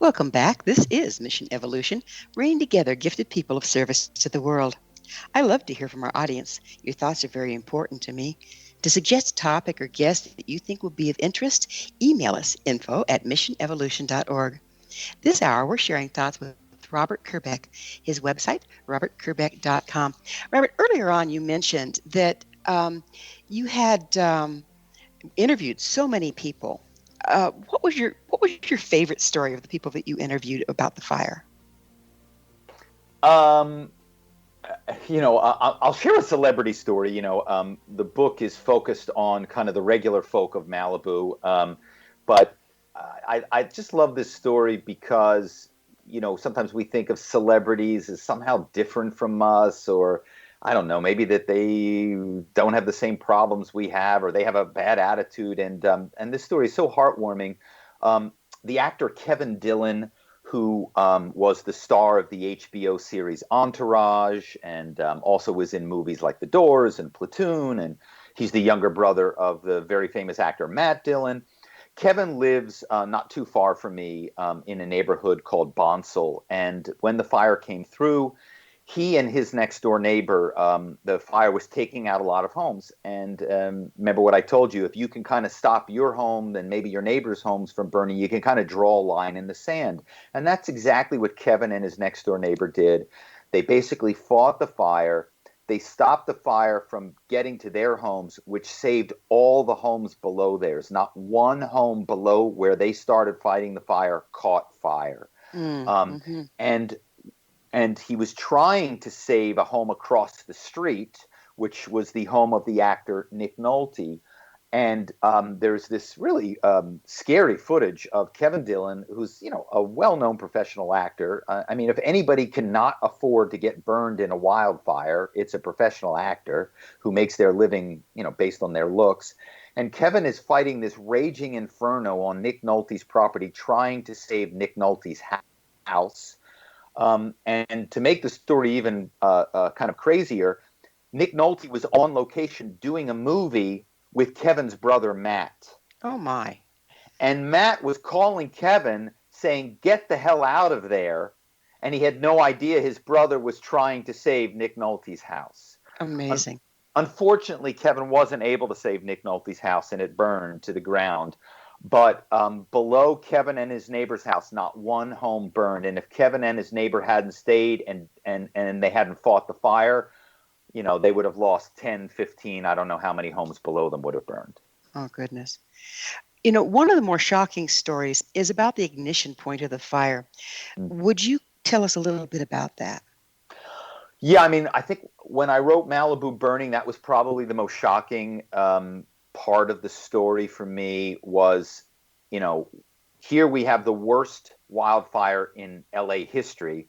Welcome back. This is Mission Evolution, bringing together gifted people of service to the world. I love to hear from our audience. Your thoughts are very important to me. To suggest a topic or guest that you think would be of interest, email us info@missionevolution.org. This hour, we're sharing thoughts with Robert Kerbeck. His website, robertkerbeck.com. Robert, earlier on you mentioned that you had interviewed so many people. What was your favorite story of the people that you interviewed about the fire? Um, I'll share a celebrity story. The book is focused on kind of the regular folk of Malibu, but I just love this story because sometimes we think of celebrities as somehow different from us, or I don't know, maybe that they don't have the same problems we have, or they have a bad attitude. And this story is so heartwarming. The actor Kevin Dillon, who was the star of the HBO series Entourage, and also was in movies like The Doors and Platoon, and he's the younger brother of the very famous actor Matt Dillon. Kevin lives not too far from me in a neighborhood called Bonsall, and when the fire came through, he and his next door neighbor, the fire was taking out a lot of homes. And remember what I told you, if you can kind of stop your home and maybe your neighbor's homes from burning, you can kind of draw a line in the sand. And that's exactly what Kevin and his next door neighbor did. They basically fought the fire. They stopped the fire from getting to their homes, which saved all the homes below theirs. Not one home below where they started fighting the fire caught fire. Mm-hmm. And he was trying to save a home across the street, which was the home of the actor Nick Nolte. And there's this really scary footage of Kevin Dillon, who's a well-known professional actor. I mean, if anybody cannot afford to get burned in a wildfire, it's a professional actor who makes their living, based on their looks. And Kevin is fighting this raging inferno on Nick Nolte's property, trying to save Nick Nolte's house. And to make the story even kind of crazier, Nick Nolte was on location doing a movie with Kevin's brother, Matt. Oh, my. And Matt was calling Kevin saying, "Get the hell out of there." And he had no idea his brother was trying to save Nick Nolte's house. Amazing. Unfortunately, Kevin wasn't able to save Nick Nolte's house, and it burned to the ground. But below Kevin and his neighbor's house, not one home burned. And if Kevin and his neighbor hadn't stayed and they hadn't fought the fire, they would have lost 10, 15, I don't know how many homes below them would have burned. Oh, goodness. One of the more shocking stories is about the ignition point of the fire. Would you tell us a little bit about that? Yeah, I mean, I think when I wrote Malibu Burning, that was probably the most shocking part of the story for me was, here we have the worst wildfire in LA history.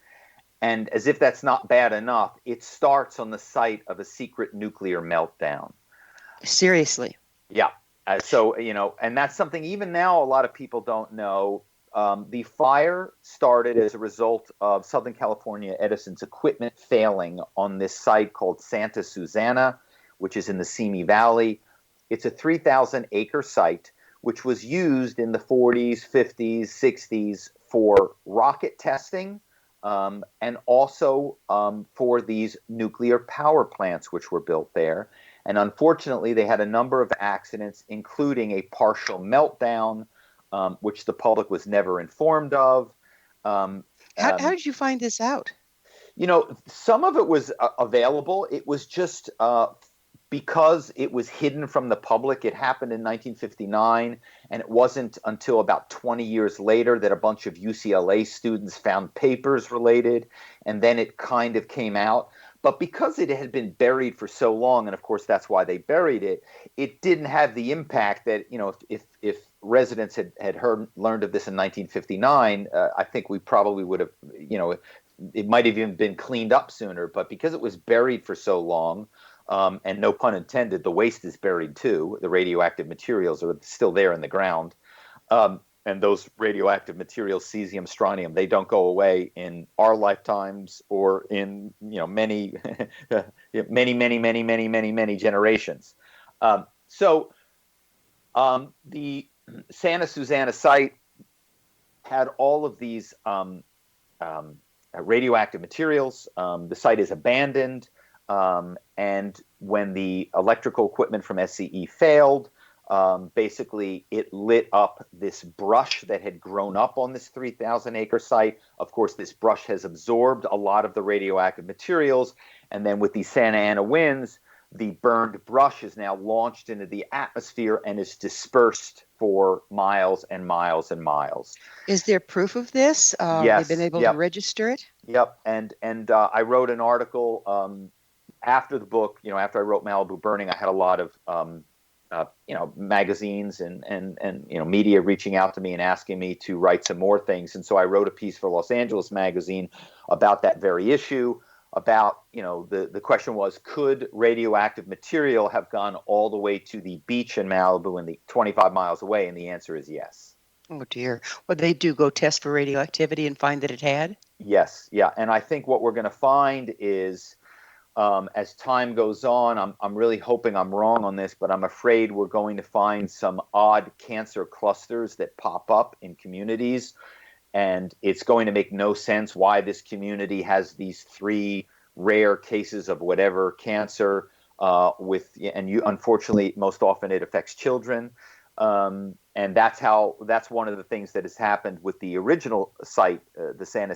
And as if that's not bad enough, it starts on the site of a secret nuclear meltdown. Seriously. Yeah. And that's something even now a lot of people don't know. The fire started as a result of Southern California Edison's equipment failing on this site called Santa Susana, which is in the Simi Valley. It's a 3,000-acre site, which was used in the 40s, 50s, 60s for rocket testing, and also for these nuclear power plants which were built there. And unfortunately, they had a number of accidents, including a partial meltdown, which the public was never informed of. How did you find this out? Some of it was available. It was just because it was hidden from the public. It happened in 1959, and it wasn't until about 20 years later that a bunch of UCLA students found papers related, and then it kind of came out. But because it had been buried for so long, and of course that's why they buried it, it didn't have the impact that, if residents had learned of this in 1959, I think we probably would have, it might have even been cleaned up sooner. But because it was buried for so long, and no pun intended, the waste is buried too. The radioactive materials are still there in the ground. And those radioactive materials, cesium, strontium, they don't go away in our lifetimes or in many, many generations. So the Santa Susana site had all of these radioactive materials. The site is abandoned, and when the electrical equipment from SCE failed, basically it lit up this brush that had grown up on this 3,000-acre site. Of course, this brush has absorbed a lot of the radioactive materials, and then with these Santa Ana winds, the burned brush is now launched into the atmosphere and is dispersed for miles and miles and miles. Is there proof of this? Yes. They've been able to register it? Yep. And I wrote an article after the book. After I wrote Malibu Burning, I had a lot of magazines and media reaching out to me and asking me to write some more things. And so I wrote a piece for Los Angeles Magazine about that very issue. About, the question was, could radioactive material have gone all the way to the beach in Malibu and the 25 miles away? And the answer is yes. Oh, dear. Well, they do go test for radioactivity and find that it had? Yes. Yeah. And I think what we're going to find is, as time goes on, I'm really hoping I'm wrong on this, but I'm afraid we're going to find some odd cancer clusters that pop up in communities. And it's going to make no sense why this community has these 3 rare cases of whatever cancer unfortunately, most often it affects children. And that's one of the things that has happened with the original site, the Santa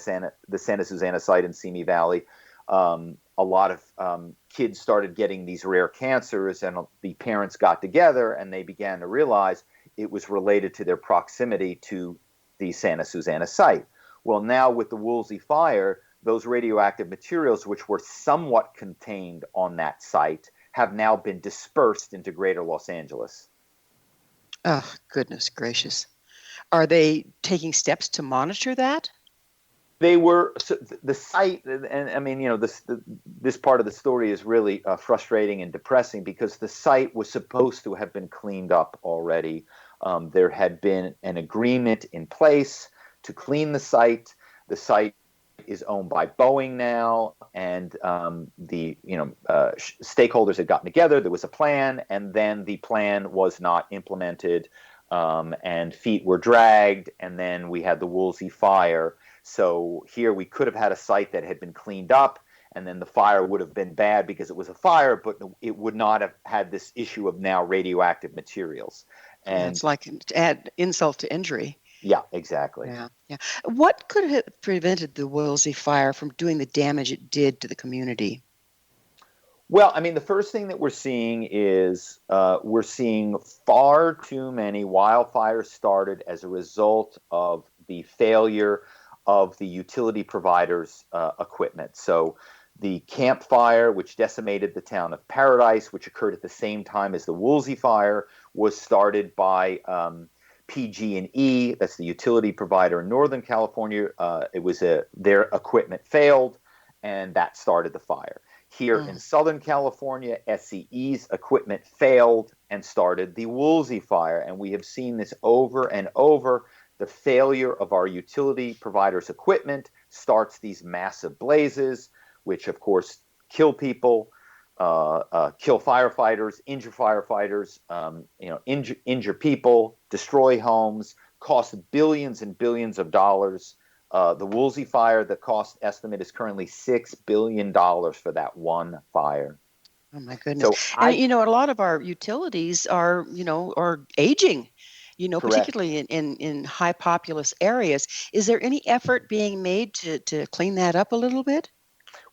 Susana site in Simi Valley. A lot of kids started getting these rare cancers, and the parents got together and they began to realize it was related to their proximity to the Santa Susana site. Well, now with the Woolsey Fire, those radioactive materials, which were somewhat contained on that site, have now been dispersed into greater Los Angeles. Oh, goodness gracious. Are they taking steps to monitor that? They were the site, and I mean, this part of the story is really frustrating and depressing because the site was supposed to have been cleaned up already. There had been an agreement in place to clean the site. The site is owned by Boeing now, and the stakeholders had gotten together. There was a plan, and then the plan was not implemented, and feet were dragged, and then we had the Woolsey Fire. So here we could have had a site that had been cleaned up, and then the fire would have been bad because it was a fire, but it would not have had this issue of now radioactive materials. And it's like to add insult to injury. Yeah, exactly. Yeah. What could have prevented the Woolsey Fire from doing the damage it did to the community? Well, I mean, the first thing that we're seeing is we're seeing far too many wildfires started as a result of the failure of the utility providers' equipment. So the Camp Fire, which decimated the town of Paradise, which occurred at the same time as the Woolsey Fire, was started by PG&E. That's the utility provider in Northern California. It was their equipment failed, and that started the fire. Here in Southern California, SCE's equipment failed and started the Woolsey Fire. And we have seen this over and over. The failure of our utility providers' equipment starts these massive blazes, which of course kill people, kill firefighters, injure firefighters, injure people, destroy homes, cost billions and billions of dollars. The Woolsey Fire, the cost estimate is currently $6 billion for that one fire. Oh my goodness! So and a lot of our utilities are aging. Correct. Particularly in high populous areas. Is there any effort being made to clean that up a little bit?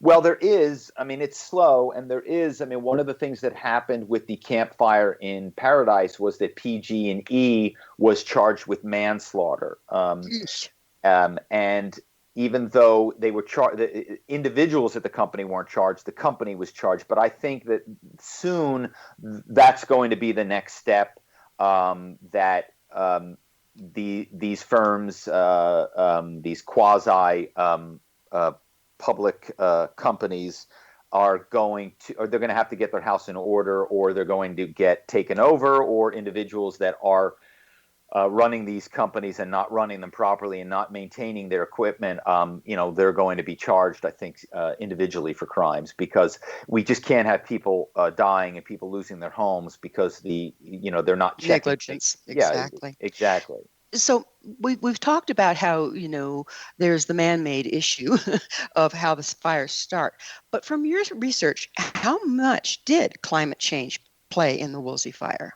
Well, there is. I mean, it's slow, and there is. I mean, one of the things that happened with the Camp Fire in Paradise was that PG&E was charged with manslaughter. And even though they were charged, the individuals at the company weren't charged, the company was charged. But I think that soon that's going to be the next step, that these firms, these quasi public companies they're going to have to get their house in order, or they're going to get taken over, or individuals that are running these companies and not running them properly and not maintaining their equipment, they're going to be charged, I think, individually for crimes, because we just can't have people dying and people losing their homes because they're not checking. Negligence. Exactly. Yeah, exactly. So we've talked about how, there's the man-made issue of how the fires start. But from your research, how much did climate change play in the Woolsey Fire?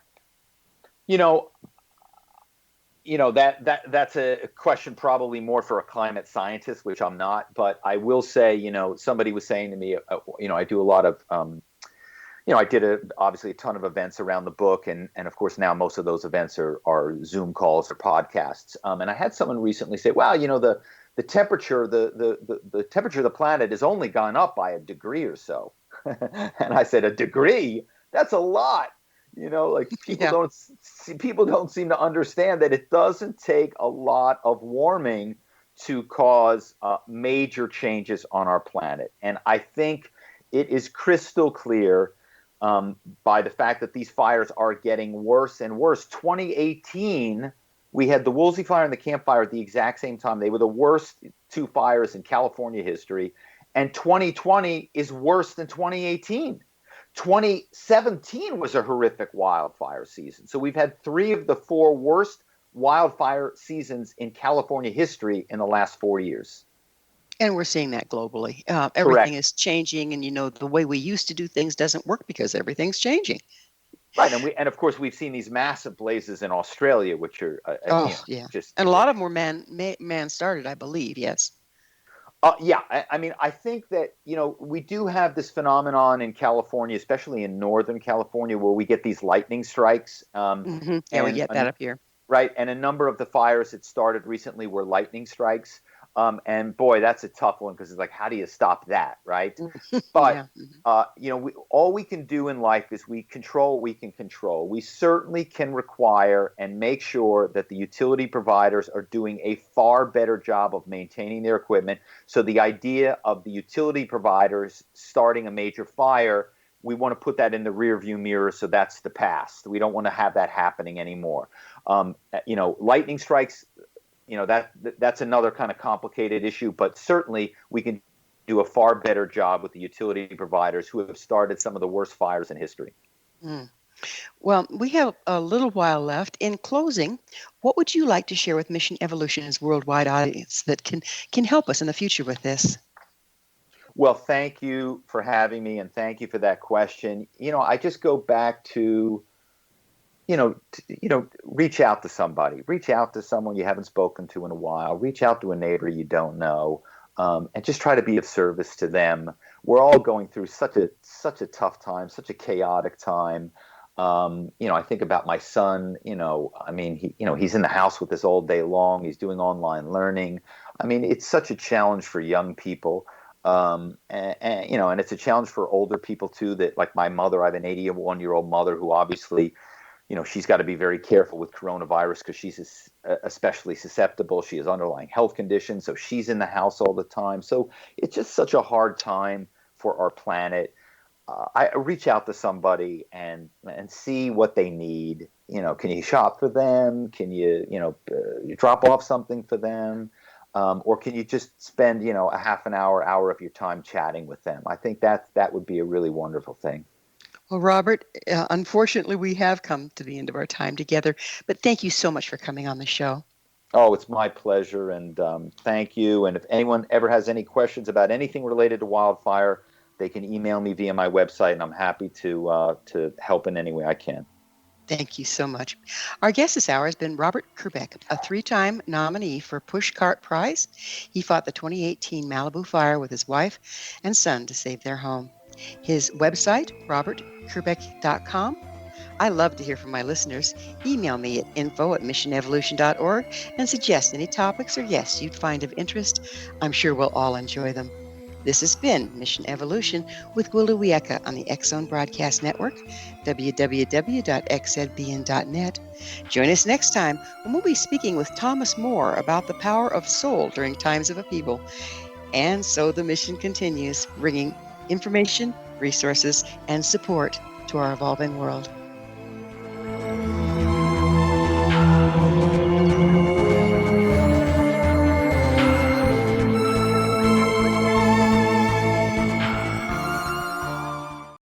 You know, that's a question probably more for a climate scientist, which I'm not. But I will say, somebody was saying to me, I do a lot of I did obviously a ton of events around the book, and of course now most of those events are Zoom calls or podcasts. And I had someone recently say, "Wow, the temperature the temperature of the planet has only gone up by a degree or so." And I said, "A degree? That's a lot." Like Yeah. people don't seem to understand that it doesn't take a lot of warming to cause major changes on our planet. And I think it is crystal clear by the fact that these fires are getting worse and worse. 2018, we had the Woolsey Fire and the Camp Fire at the exact same time. They were the worst two fires in California history. And 2020 is worse than 2018. 2017 was a horrific wildfire season. So we've had 3 of the 4 worst wildfire seasons in California history in the last 4 years. And we're seeing that globally. Everything Correct. is changing, and the way we used to do things doesn't work because everything's changing. Right, and of course we've seen these massive blazes in Australia, which are Yeah. just And a lot of them were man started, I believe. Yes. yeah. I mean, I think that we do have this phenomenon in California, especially in Northern California, where we get these lightning strikes. Yeah, we get that up here. Right, and a number of the fires that started recently were lightning strikes. And boy, that's a tough one because it's like, how do you stop that, right? But Yeah. all we can do in life is we control what we can control. We certainly can require and make sure that the utility providers are doing a far better job of maintaining their equipment. So the idea of the utility providers starting a major fire, we want to put that in the rearview mirror. So that's the past. We don't want to have that happening anymore. Lightning strikes. That's another kind of complicated issue, but certainly we can do a far better job with the utility providers who have started some of the worst fires in history. Well, we have a little while left. In closing, what would you like to share with Mission Evolution's worldwide audience that can help us in the future with this? Well, thank you for having me, and thank you for that question. I just go back to reach out to somebody. Reach out to someone you haven't spoken to in a while. Reach out to a neighbor you don't know, and just try to be of service to them. We're all going through such a tough time, such a chaotic time. I think about my son. I mean, he's in the house with us all day long. He's doing online learning. I mean, it's such a challenge for young people. And it's a challenge for older people too. That, like my mother, I have an 81-year-old mother who obviously, she's got to be very careful with coronavirus because she's especially susceptible. She has underlying health conditions, so she's in the house all the time. So it's just such a hard time for our planet. I reach out to somebody and see what they need. Can you shop for them? Can you drop off something for them? Or can you just spend a half an hour of your time chatting with them? I think that would be a really wonderful thing. Well, Robert, unfortunately, we have come to the end of our time together, but thank you so much for coming on the show. Oh, it's my pleasure, and thank you. And if anyone ever has any questions about anything related to wildfire, they can email me via my website, and I'm happy to help in any way I can. Thank you so much. Our guest this hour has been Robert Kerbeck, a 3-time nominee for Pushcart Prize. He fought the 2018 Malibu Fire with his wife and son to save their home. His website, robertkerbeck.com. I love to hear from my listeners. Email me at info@missionevolution.org and suggest any topics or guests you'd find of interest. I'm sure we'll all enjoy them. This has been Mission Evolution with Gwilda Wiyaka on the X-Zone Broadcast Network, www.xzbn.net. Join us next time when we'll be speaking with Thomas More about the power of soul during times of upheaval. And so the mission continues, bringing information, resources, and support to our evolving world.